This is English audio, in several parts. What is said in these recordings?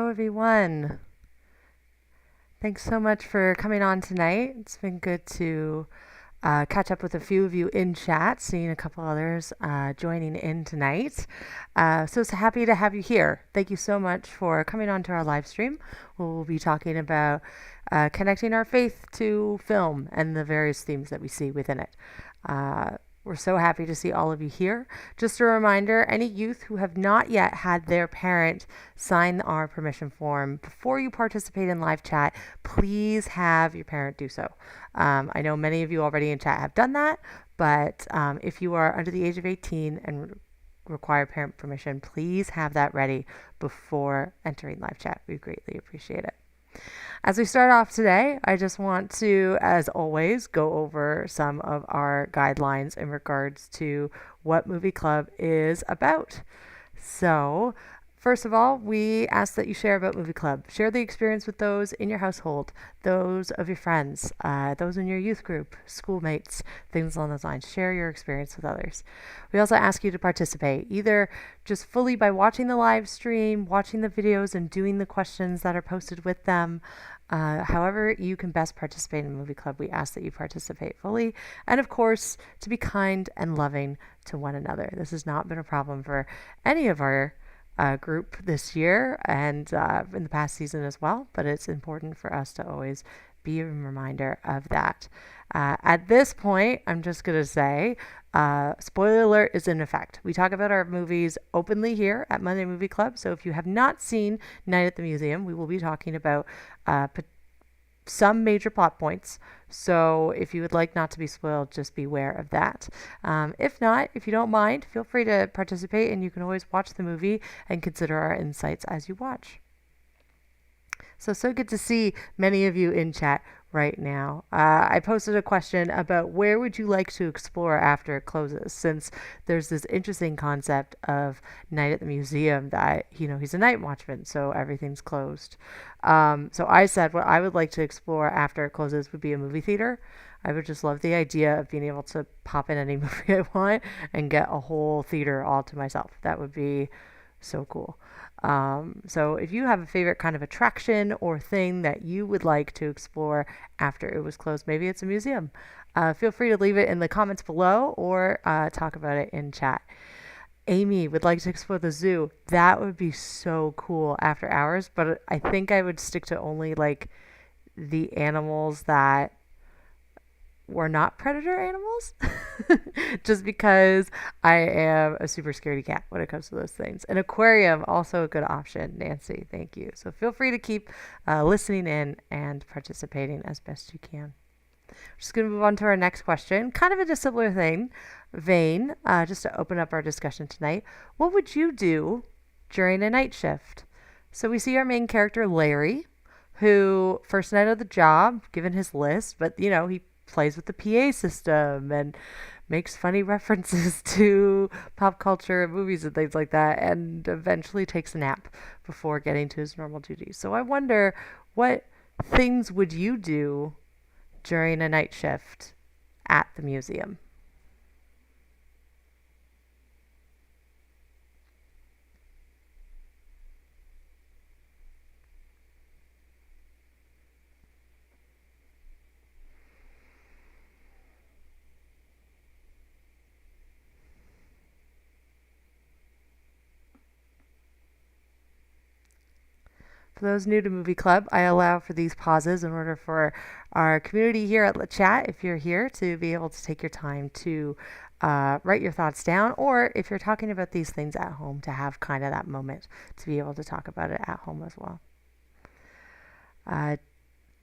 Hello, everyone. Thanks so much for coming on tonight. It's been good to catch up with a few of you in chat, seeing a couple others joining in tonight. So happy to have you here. Thank you so much for coming on to our live stream. We'll be talking about connecting our faith to film and the various themes that we see within it. We're so happy to see all of you here. Just a reminder, any youth who have not yet had their parent sign our permission form before you participate in live chat, please have your parent do so. I know many of you already in chat have done that, but if you are under the age of 18 and require parent permission, please have that ready before entering live chat. We greatly appreciate it. As we start off today, I just want to, as always, go over some of our guidelines in regards to what Movie Club is about. So, first of all, we ask that you share about Movie Club. Share the experience with those in your household, those of your friends, those in your youth group, schoolmates, things along those lines. Share your experience with others. We also ask you to participate, either just fully by watching the live stream, watching the videos, and doing the questions that are posted with them. However you can best participate in Movie Club, we ask that you participate fully. And of course, to be kind and loving to one another. This has not been a problem for any of our group this year and in the past season as well, but it's important for us to always be a reminder of that. At this point, I'm just going to say, spoiler alert is in effect. We talk about our movies openly here at Monday Movie Club, so if you have not seen Night at the Museum, we will be talking about some major plot points. So if you would like not to be spoiled, just beware of that. If not, if you don't mind, feel free to participate, and you can always watch the movie and consider our insights as you watch. So good to see many of you in chat right now. I posted a question about where would you like to explore after it closes, since there's this interesting concept of Night at the Museum that, he's a night watchman, so everything's closed. So I said what I would like to explore after it closes would be a movie theater. I would just love the idea of being able to pop in any movie I want and get a whole theater all to myself. That would be so cool. So if you have a favorite kind of attraction or thing that you would like to explore after it was closed, maybe it's a museum, feel free to leave it in the comments below or talk about it in chat. Amy would like to explore the zoo. That would be so cool after hours, but I think I would stick to only like the animals that were not predator animals, just because I am a super scaredy cat when it comes to those things. An aquarium, also a good option, Nancy. Thank you. So feel free to keep listening in and participating as best you can. We're just going to move on to our next question, kind of in a similar vein, just to open up our discussion tonight. What would you do during a night shift? So we see our main character, Larry, who first night of the job, given his list, but he plays with the PA system and makes funny references to pop culture and movies and things like that, and eventually takes a nap before getting to his normal duties. So I wonder, what things would you do during a night shift at the museum? For those new to Movie Club, I allow for these pauses in order for our community here at the chat, if you're here, to be able to take your time to write your thoughts down, or if you're talking about these things at home, to have kind of that moment to be able to talk about it at home as well.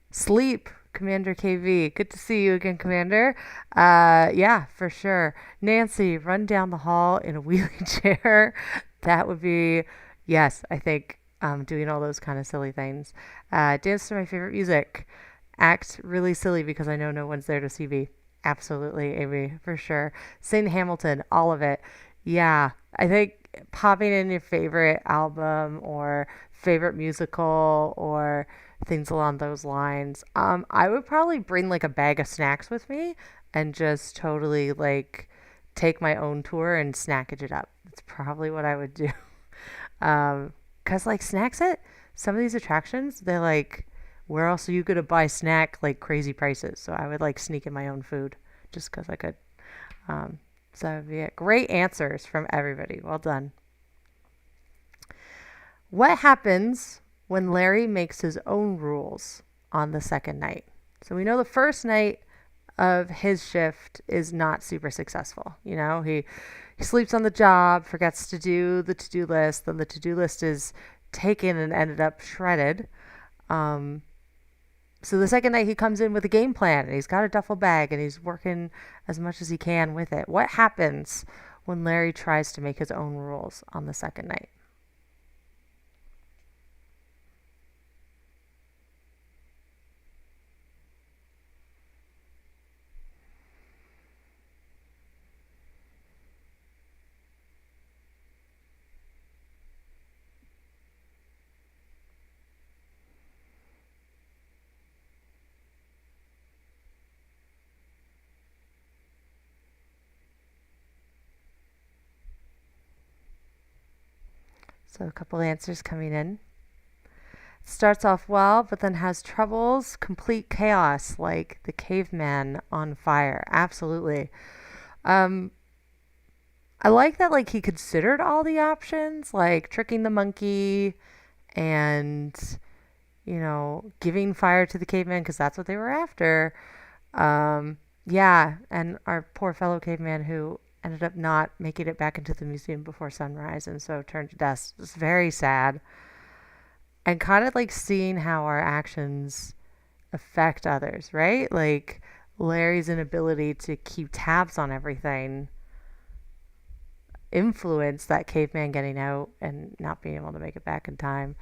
Sleep, Commander KV. Good to see you again, Commander. Yeah, for sure. Nancy, run down the hall in a wheelie chair. That would be, yes, I think doing all those kind of silly things. Dance to my favorite music. Act really silly because I know no one's there to see me. Absolutely, Amy, for sure. Sing Hamilton, all of it. Yeah, I think popping in your favorite album or favorite musical or things along those lines. I would probably bring like a bag of snacks with me and just totally like take my own tour and snackage it up. That's probably what I would do. Because, like, snacks at some of these attractions, they're like, where else are you going to buy snack, like, crazy prices? So I would, like, sneak in my own food just because I could. Um, so, yeah, great answers from everybody. Well done. What happens when Larry makes his own rules on the second night? So we know the first night of his shift is not super successful. He sleeps on the job, forgets to do the to-do list, then the to-do list is taken and ended up shredded. Um, so the second night he comes in with a game plan and he's got a duffel bag and he's working as much as he can with it. What happens when Larry tries to make his own rules on the second night? So a couple answers coming in. Starts off well, but then has troubles, complete chaos, like the caveman on fire. Absolutely. Um, I like that, like, he considered all the options, like tricking the monkey and, giving fire to the caveman because that's what they were after. Yeah, and our poor fellow caveman who ended up not making it back into the museum before sunrise and so turned to dust. It's very sad. And kind of like seeing how our actions affect others, right? Like Larry's inability to keep tabs on everything influenced that caveman getting out and not being able to make it back in time.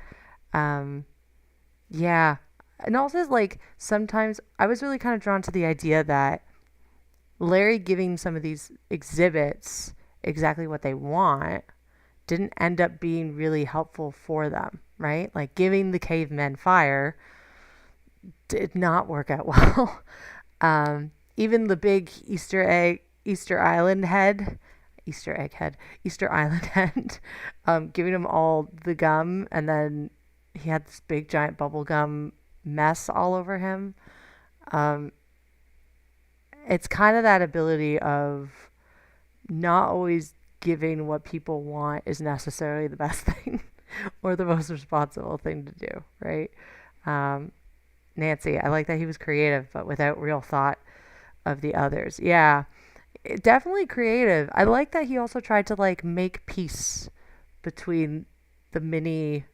Um, yeah. And also, like, sometimes I was really kind of drawn to the idea that Larry giving some of these exhibits exactly what they want didn't end up being really helpful for them, right? Like giving the cavemen fire did not work out well. Even the big Easter Island head, Easter egg head, Easter Island head, giving them all the gum, and then he had this big giant bubble gum mess all over him. Um, it's kind of that ability of not always giving what people want is necessarily the best thing or the most responsible thing to do, right? Um, Nancy, I like that he was creative, but without real thought of the others. Yeah, definitely creative. I like that he also tried to like make peace between the mini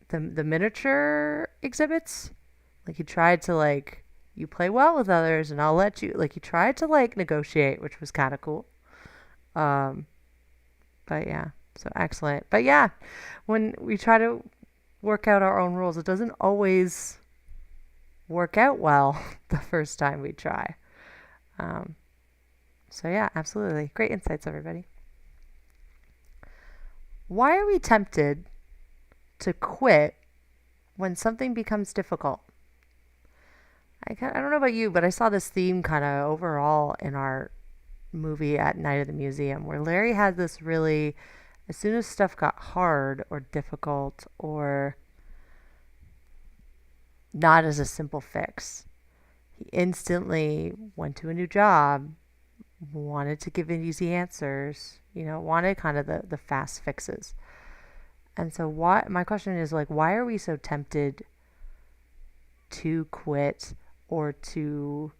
the miniature exhibits. Like he tried to like you play well with others and I'll let you like he tried to like negotiate, which was kind of cool. Um but yeah, so excellent. But yeah, when we try to work out our own rules, it doesn't always work out well the first time we try. Um so yeah, absolutely. Great insights everybody. Why are we tempted to quit when something becomes difficult? I don't know about you, but I saw this theme kind of overall in our movie at Night of the Museum where Larry had this really, as soon as stuff got hard or difficult or not as a simple fix, he instantly went to a new job, wanted to give easy answers, wanted kind of the fast fixes. And so my question is like, why are we so tempted to quit or to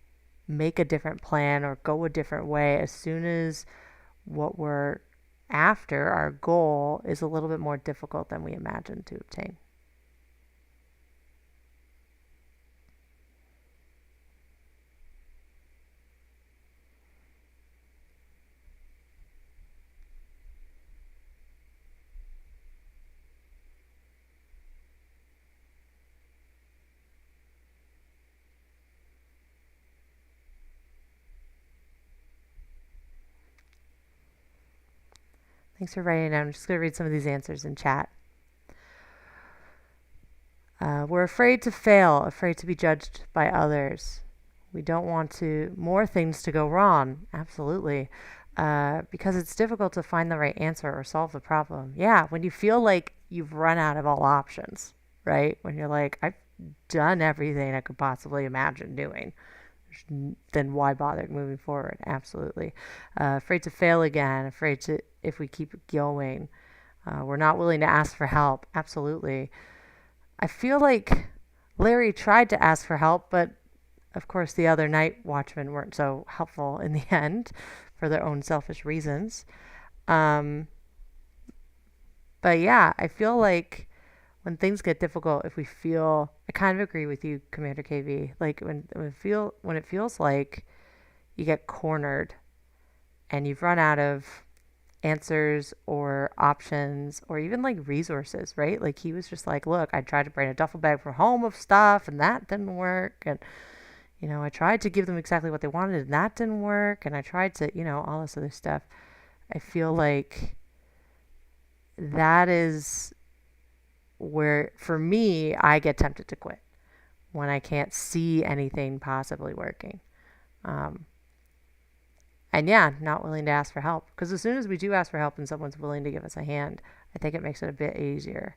make a different plan or go a different way as soon as what we're after, our goal, is a little bit more difficult than we imagined to obtain? Thanks for writing it down. I'm just going to read some of these answers in chat. We're afraid to fail, afraid to be judged by others. We don't want more things to go wrong. Absolutely. because it's difficult to find the right answer or solve the problem. Yeah, when you feel like you've run out of all options, right? When you're like, I've done everything I could possibly imagine doing, then why bother moving forward? Absolutely. Afraid to fail again, afraid to, if we keep going. We're not willing to ask for help. Absolutely. I feel like Larry tried to ask for help, but of course the other night watchmen weren't so helpful in the end for their own selfish reasons. Um, but yeah, I feel like when things get difficult, if we feel, I kind of agree with you, Commander KV. Like when it feels like you get cornered and you've run out of answers or options or even like resources, right? Like he was just like, look, I tried to bring a duffel bag from home of stuff and that didn't work. And, I tried to give them exactly what they wanted and that didn't work. And I tried to, all this other stuff. I feel like that is where, for me, I get tempted to quit when I can't see anything possibly working. Um, and yeah, not willing to ask for help. Because as soon as we do ask for help and someone's willing to give us a hand, I think it makes it a bit easier.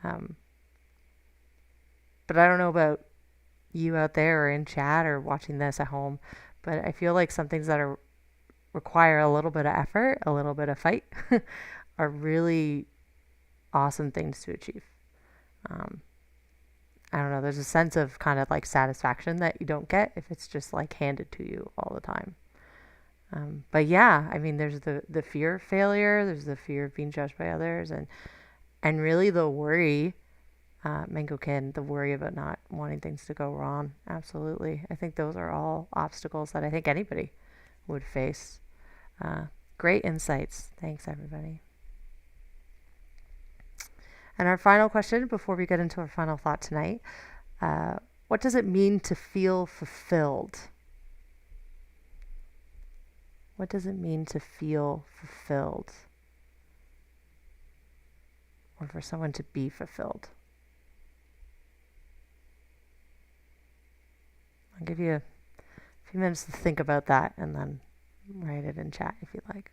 Um, but I don't know about you out there or in chat or watching this at home, but I feel like some things that require a little bit of effort, a little bit of fight, are really awesome things to achieve. Um, I don't know, there's a sense of kind of like satisfaction that you don't get if it's just like handed to you all the time. But yeah, I mean, there's the fear of failure, there's the fear of being judged by others, and really the worry, Mangokin, the worry about not wanting things to go wrong. Absolutely. I think those are all obstacles that I think anybody would face. Uh, Great insights. Thanks, everybody. And our final question before we get into our final thought tonight, what does it mean to feel fulfilled? What does it mean to feel fulfilled? Or for someone to be fulfilled? I'll give you a few minutes to think about that and then write it in chat if you like.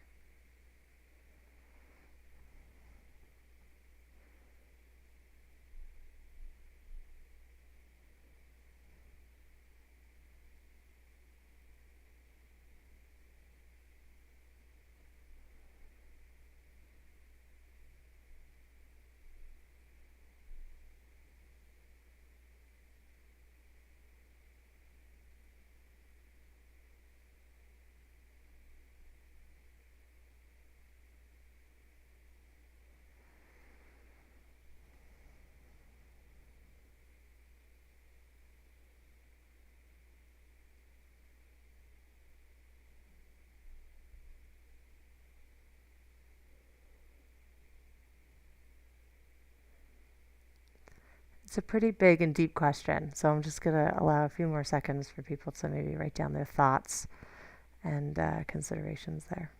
It's a pretty big and deep question, so I'm just going to allow a few more seconds for people to maybe write down their thoughts and considerations there.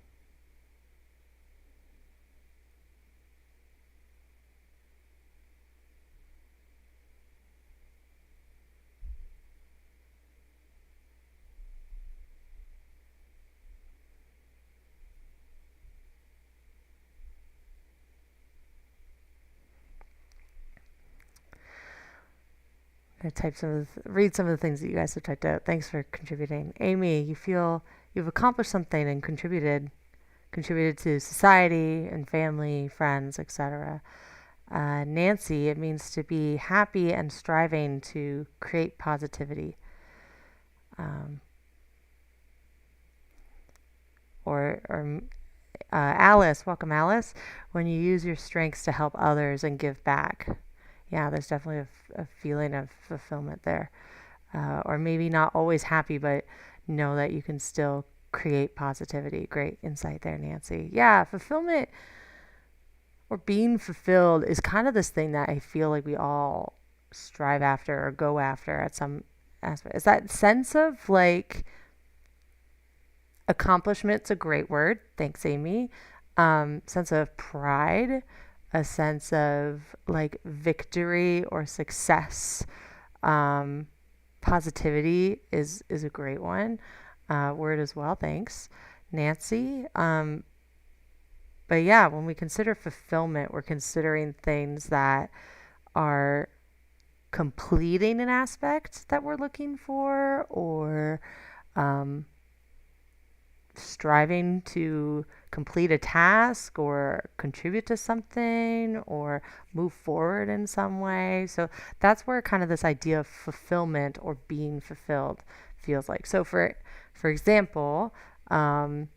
I'm going to read some of the things that you guys have typed out. Thanks for contributing. Amy, you feel you've accomplished something and contributed to society and family, friends, etc. Nancy, it means to be happy and striving to create positivity. Um, or Alice, welcome Alice, when you use your strengths to help others and give back. Yeah, there's definitely a feeling of fulfillment there. Or maybe not always happy, but know that you can still create positivity. Great insight there, Nancy. Yeah, fulfillment or being fulfilled is kind of this thing that I feel like we all strive after or go after at some aspect. Is that sense of like accomplishment's a great word. Thanks, Amy. Sense of pride, a sense of like victory or success. Positivity is a great one. Word as well. Thanks. Nancy. But yeah, when we consider fulfillment, we're considering things that are completing an aspect that we're looking for, or um, striving to complete a task or contribute to something or move forward in some way. So that's where kind of this idea of fulfillment or being fulfilled feels like. So for example, um,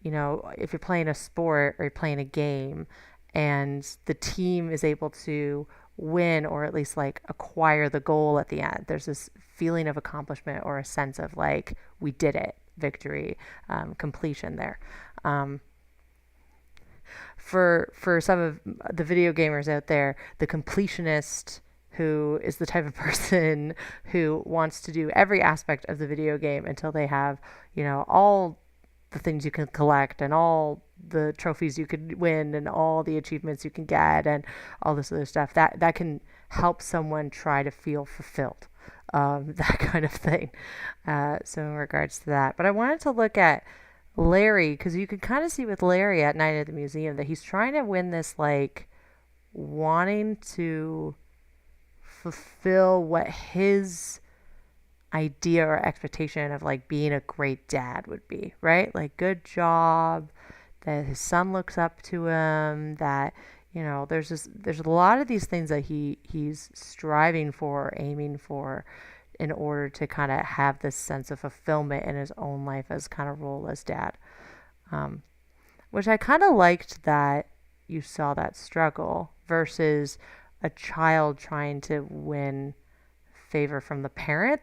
if you're playing a sport or you're playing a game and the team is able to win or at least like acquire the goal at the end, there's this feeling of accomplishment or a sense of like, we did it, victory, completion there. Um, for some of the video gamers out there, the completionist who is the type of person who wants to do every aspect of the video game until they have, all the things you can collect and all the trophies you could win and all the achievements you can get and all this other stuff that can help someone try to feel fulfilled, that kind of thing. So in regards to that, but I wanted to look at Larry because you can kind of see with Larry at Night at the Museum that he's trying to win this, like, wanting to fulfill what his idea or expectation of like being a great dad would be, right? Like, good job, that his son looks up to him, that there's a lot of these things that he's striving for, aiming for, in order to kind of have this sense of fulfillment in his own life as kind of role as dad. um, which I kind of liked that you saw that struggle versus a child trying to win favor from the parent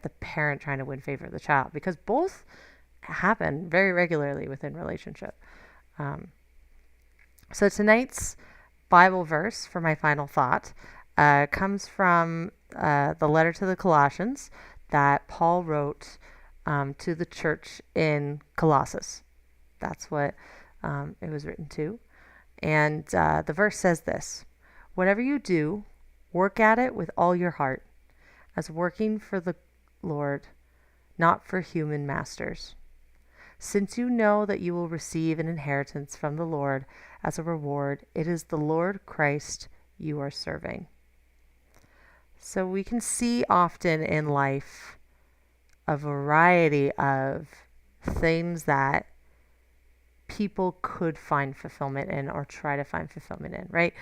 trying to win favor of the child, because both happen very regularly within relationship. Um, so tonight's Bible verse for my final thought comes from the letter to the Colossians that Paul wrote to the church in Colossus. That's what it was written to. And the verse says this: "Whatever you do, work at it with all your heart, as working for the Lord, not for human masters, since you know that you will receive an inheritance from the Lord as a reward. It is the Lord Christ you are serving." So we can see often in life a variety of things that people could find fulfillment in or try to find fulfillment in, right?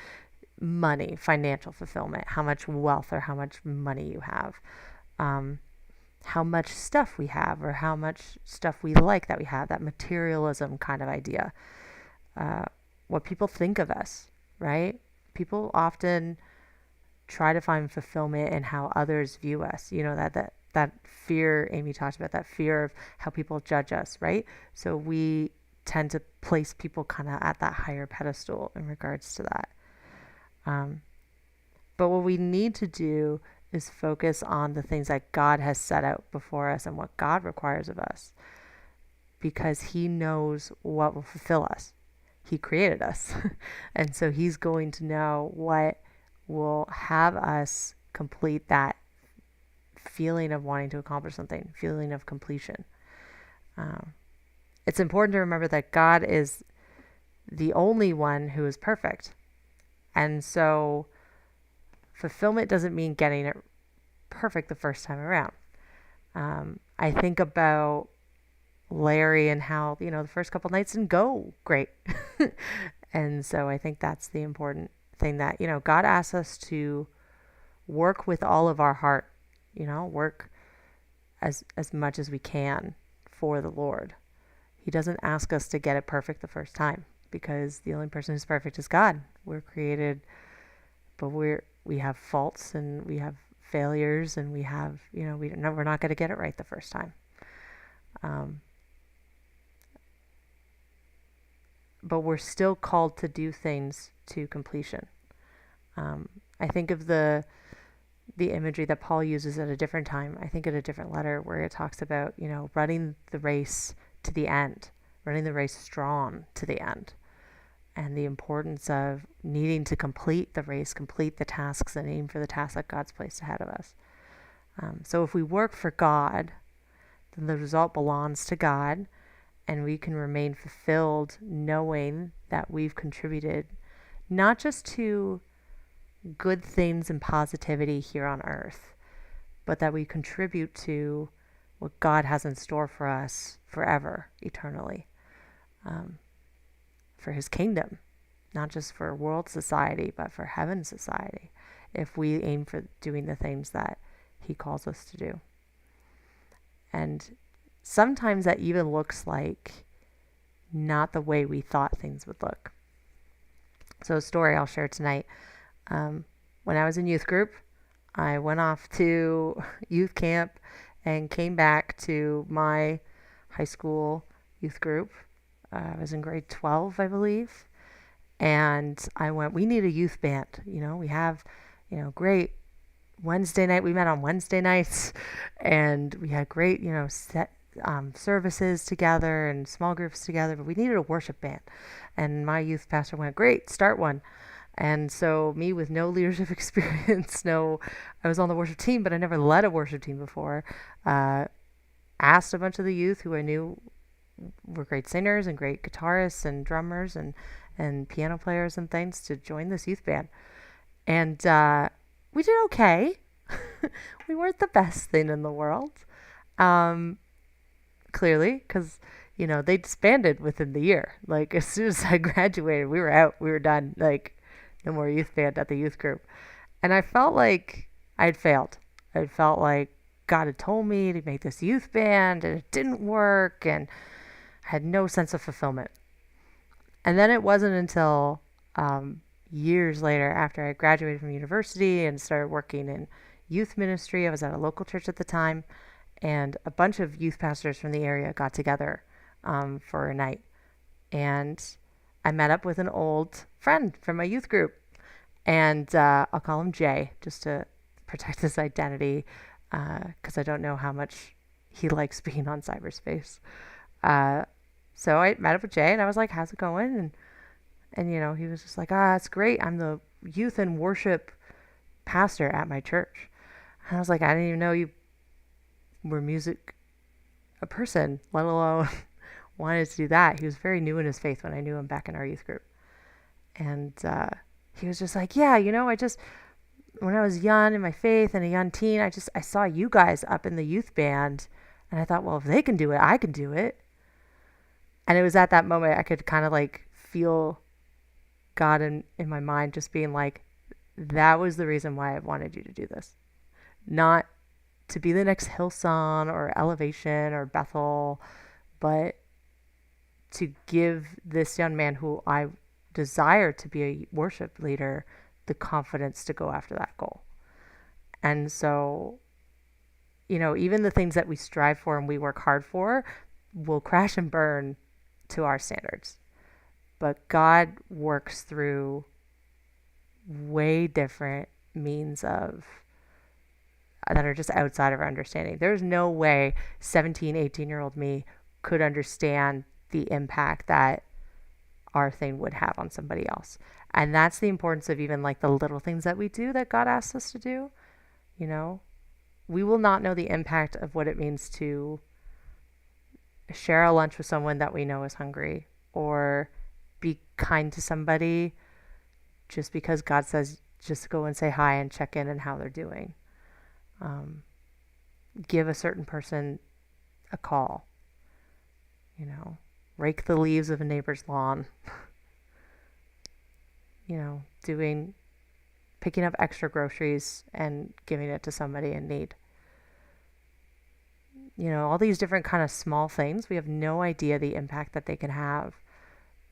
Money, financial fulfillment, how much wealth or how much money you have, how much stuff we have or how much stuff we like that we have, that materialism kind of idea. What people think of us, right? People often try to find fulfillment in how others view us. That fear Amy talked about, that fear of how people judge us, right? So we tend to place people kind of at that higher pedestal in regards to that. But what we need to do is focus on the things that God has set out before us and what God requires of us, because He knows what will fulfill us. He created us. And so He's going to know what will have us complete that feeling of wanting to accomplish something, feeling of completion. It's important to remember that God is the only one who is perfect. And so fulfillment doesn't mean getting it perfect the first time around. I think about Larry and how, the first couple nights didn't go great. And so I think that's the important thing, that, God asks us to work with all of our heart, work as much as we can for the Lord. He doesn't ask us to get it perfect the first time, because the only person who's perfect is God. We're created, but we have faults and we have failures, and we have, we're not going to get it right the first time. But we're still called to do things to completion. I think of the imagery that Paul uses at a different time. I think at a different letter where it talks about, running the race to the end, running the race strong to the end, and the importance of needing to complete the race, complete the tasks, and aim for the tasks that God's placed ahead of us. So if we work for God, then the result belongs to God, and we can remain fulfilled knowing that we've contributed not just to good things and positivity here on earth, but that we contribute to what God has in store for us forever, eternally, um, for his kingdom, not just for world society, but for heaven society, if we aim for doing the things that he calls us to do. And sometimes that even looks like not the way we thought things would look. So, a story I'll share tonight. When I was in youth group, I went off to youth camp and came back to my high school youth group. I was in grade 12, I believe. And I went, we need a youth band. We have, great Wednesday night. We met on Wednesday nights and we had great, set services together and small groups together, but we needed a worship band. And my youth pastor went, great, start one. And so me with no leadership experience, I was on the worship team, but I never led a worship team before, asked a bunch of the youth who I knew were great singers and great guitarists and drummers and piano players and things to join this youth band. And we did okay. We weren't the best thing in the world, clearly, because they disbanded within the year. Like, as soon as I graduated, we were out. We were done. Like, no more youth band at the youth group. And I felt like I had failed. I felt like God had told me to make this youth band, and it didn't work, and I had no sense of fulfillment. And then it wasn't until years later, after I graduated from university and started working in youth ministry. I was at a local church at the time, and a bunch of youth pastors from the area got together for a night. And I met up with an old friend from my youth group, and I'll call him Jay just to protect his identity, because I don't know how much he likes being on cyberspace. So I met up with Jay, and I was like, how's it going? And he was just like, it's great. I'm the youth and worship pastor at my church. And I was like, I didn't even know you were a person, let alone wanted to do that. He was very new in his faith when I knew him back in our youth group. And he was just like, yeah, when I was young in my faith and a young teen, I saw you guys up in the youth band, and I thought, well, if they can do it, I can do it. And it was at that moment I could kind of like feel God in my mind just being like, that was the reason why I wanted you to do this. Not to be the next Hillsong or Elevation or Bethel, but to give this young man who I desire to be a worship leader the confidence to go after that goal. And so, even the things that we strive for and we work hard for will crash and burn to our standards. But God works through way different means of that are just outside of our understanding. There's no way 17, 18-year-old me could understand the impact that our thing would have on somebody else. And that's the importance of even like the little things that we do that God asks us to do. We will not know the impact of what it means to share a lunch with someone that we know is hungry, or be kind to somebody just because God says just go and say hi and check in and how they're doing. Give a certain person a call. Rake the leaves of a neighbor's lawn. Picking up extra groceries and giving it to somebody in need. All these different kind of small things, we have no idea the impact that they can have.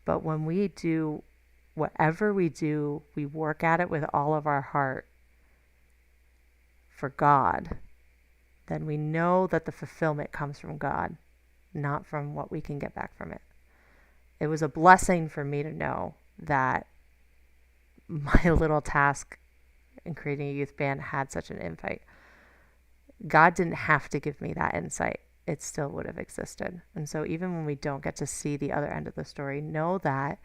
But when we do whatever we do, we work at it with all of our heart for God, then we know that the fulfillment comes from God, not from what we can get back from it. It was a blessing for me to know that my little task in creating a youth band had such an impact. God didn't have to give me that insight. It still would have existed. And so even when we don't get to see the other end of the story, know that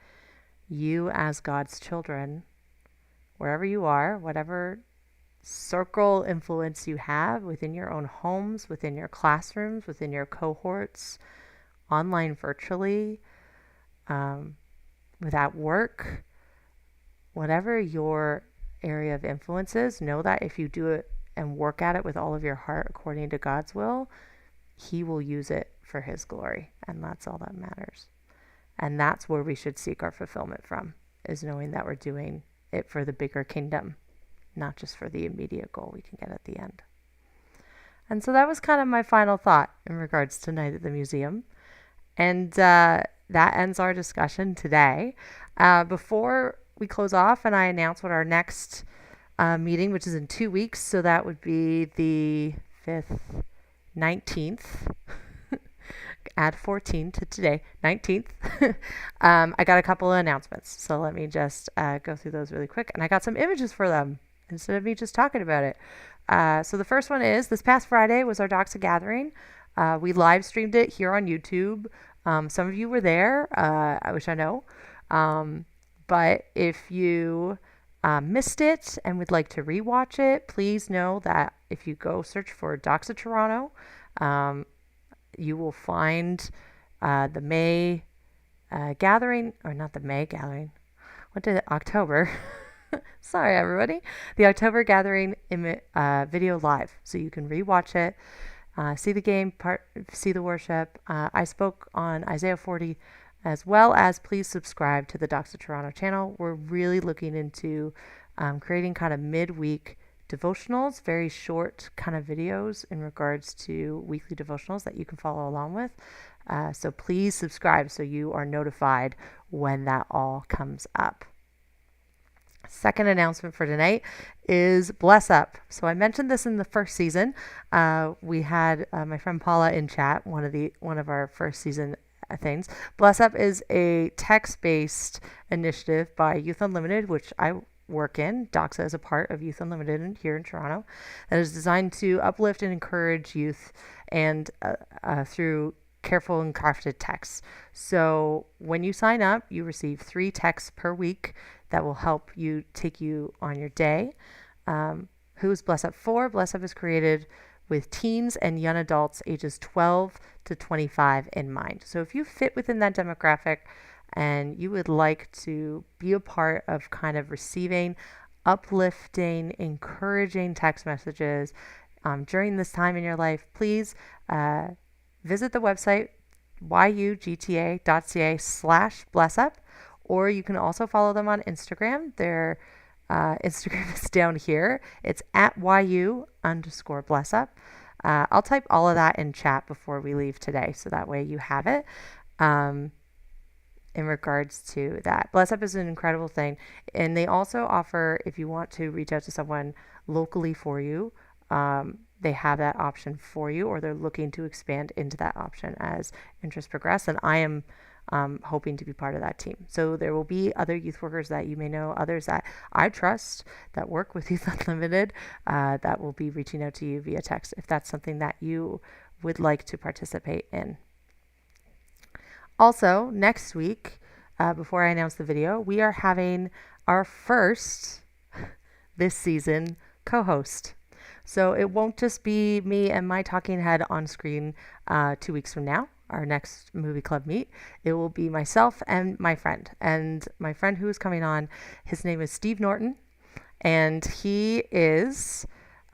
you as God's children, wherever you are, whatever circle influence you have within your own homes, within your classrooms, within your cohorts, online virtually, um, without work, whatever your area of influence is, know that if you do it and work at it with all of your heart according to God's will, He will use it for His glory. And that's all that matters. And that's where we should seek our fulfillment from, is knowing that we're doing it for the bigger kingdom, not just for the immediate goal we can get at the end. And so that was kind of my final thought in regards to Night at the Museum. And that ends our discussion today. Before we close off and I announce what our next meeting, which is in 2 weeks, so that would be the 5th, 19th, add 14 to today, 19th. I got a couple of announcements, so let me just go through those really quick. And I got some images for them instead of me just talking about it. So the first one is, this past Friday was our Doxa Gathering. We live streamed it here on YouTube. Some of you were there, I wish I know. But if you missed it and would like to rewatch it, please know that if you go search for Doxa Toronto, you will find the May gathering, or not the May gathering. What did it? October. Sorry, everybody. The October gathering video live, so you can rewatch it, see the game part, see the worship. I spoke on Isaiah 40, as well as please subscribe to the Doxa Toronto channel. We're really looking into creating kind of midweek devotionals, very short kind of videos in regards to weekly devotionals that you can follow along with. So please subscribe so you are notified when that all comes up. Second announcement for tonight is Bless Up. So I mentioned this in the first season. We had my friend Paula in chat, one of our first season things. Bless Up is a text-based initiative by Youth Unlimited, which I work in. Doxa is a part of Youth Unlimited here in Toronto, that is designed to uplift and encourage youth and through careful and crafted texts. So when you sign up, you receive 3 texts per week that will help you take you on your day. Who is Bless Up for? Bless Up is created with teens and young adults ages 12 to 25 in mind. So if you fit within that demographic and you would like to be a part of kind of receiving uplifting, encouraging text messages during this time in your life, please visit the website yugta.ca/blessup, or you can also follow them on Instagram. Their Instagram is down here. It's at @yu_blessup. I'll type all of that in chat before we leave today, so that way you have it. In regards to that, Bless Up is an incredible thing, and they also offer, if you want to reach out to someone locally for you, they have that option for you, or they're looking to expand into that option as interests progress. And I am hoping to be part of that team. So there will be other youth workers that you may know, others that I trust that work with Youth Unlimited, that will be reaching out to you via text if that's something that you would like to participate in. Also, next week, before I announce the video, we are having our first this season co-host. So it won't just be me and my talking head on screen 2 weeks from now, our next movie club meet. It will be myself and my friend. And my friend who is coming on, his name is Steve Norton. And he is,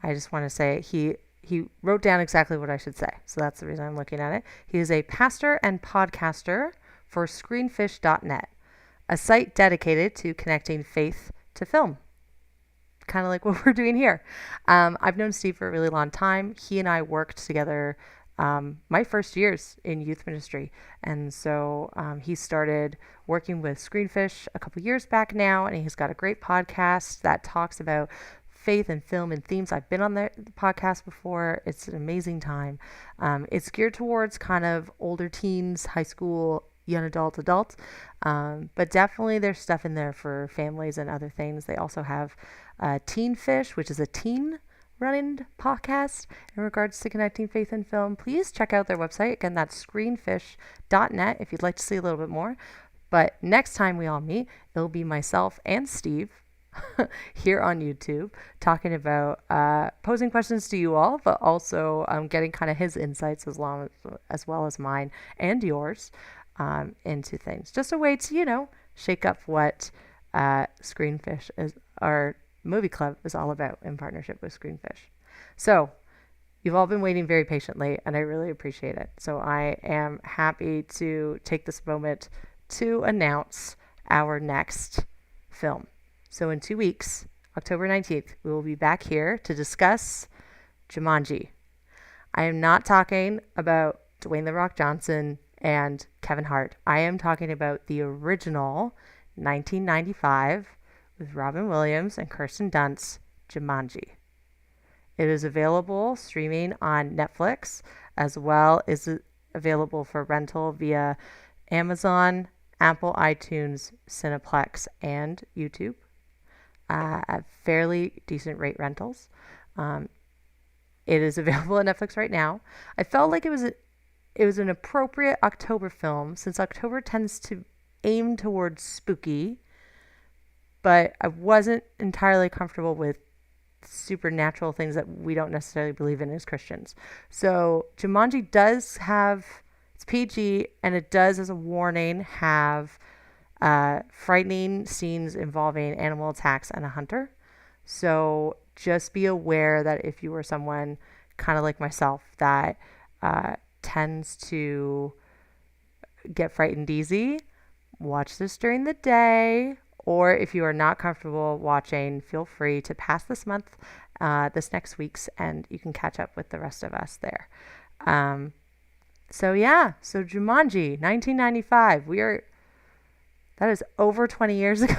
I just want to say, he wrote down exactly what I should say. So that's the reason I'm looking at it. He is a pastor and podcaster for Screenfish.net, a site dedicated to connecting faith to film. Kind of like what we're doing here. I've known Steve for a really long time. He and I worked together my first years in youth ministry. And so he started working with Screenfish a couple years back now, and he's got a great podcast that talks about faith and film and themes. I've been on the podcast before. It's an amazing time. It's geared towards kind of older teens, high school, young adults, but definitely there's stuff in there for families and other things. They also have Teen Fish, which is a teen running podcast in regards to connecting faith and film. Please check out their website. Again, that's screenfish.net if you'd like to see a little bit more. But next time we all meet, it'll be myself and Steve here on YouTube, talking about posing questions to you all, but also getting kind of his insights as well as mine and yours into things. Just a way to, shake up what Screenfish is, our movie club is all about in partnership with Screenfish. So, you've all been waiting very patiently, and I really appreciate it. So I am happy to take this moment to announce our next film. So in 2 weeks, October 19th, we will be back here to discuss Jumanji. I am not talking about Dwayne "The Rock" Johnson and Kevin Hart. I am talking about the original 1995 with Robin Williams and Kirsten Dunst, Jumanji. It is available streaming on Netflix, as well as available for rental via Amazon, Apple, iTunes, Cineplex, and YouTube at fairly decent rate rentals. It is available on Netflix right now. I felt like it was an appropriate October film, since October tends to aim towards spooky, but I wasn't entirely comfortable with supernatural things that we don't necessarily believe in as Christians. So Jumanji does have, it's PG, and it does, as a warning, have frightening scenes involving animal attacks and a hunter. So just be aware that if you are someone kind of like myself that tends to get frightened easy, watch this during the day. Or if you are not comfortable watching, feel free to pass this month, this next week's, and you can catch up with the rest of us there. So Jumanji, 1995. That is over 20 years ago.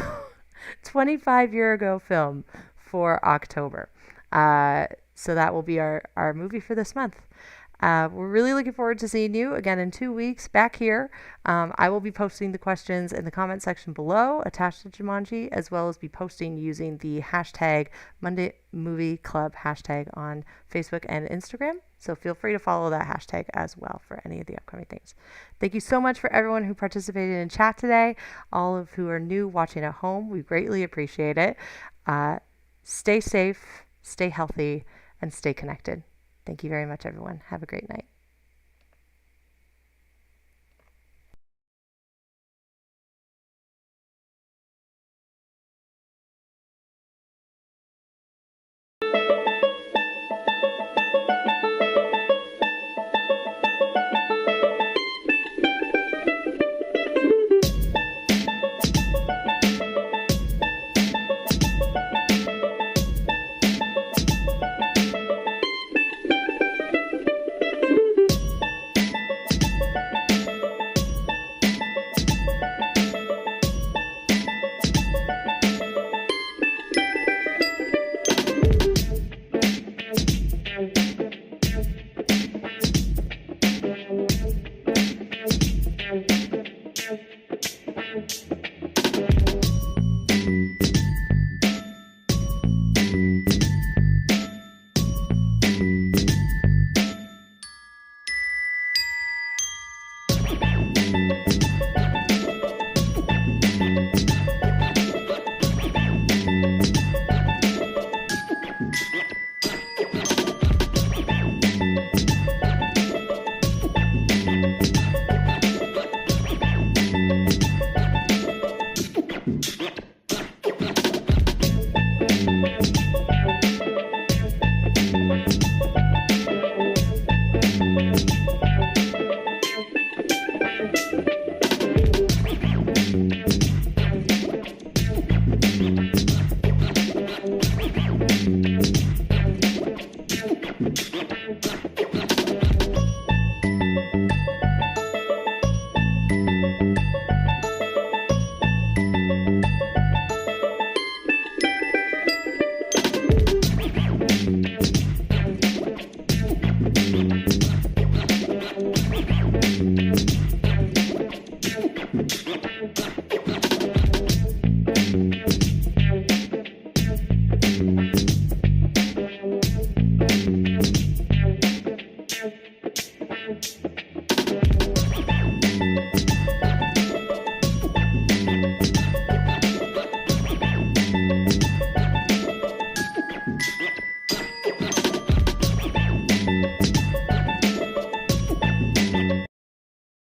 25-year ago film for October. So that will be our movie for this month. We're really looking forward to seeing you again in 2 weeks back here. I will be posting the questions in the comment section below attached to Jumanji, as well as be posting using the hashtag Monday Movie Club hashtag on Facebook and Instagram. So feel free to follow that hashtag as well for any of the upcoming things. Thank you so much for everyone who participated in chat today. All of who are new watching at home, we greatly appreciate it. Stay safe, stay healthy, and stay connected. Thank you very much, everyone. Have a great night.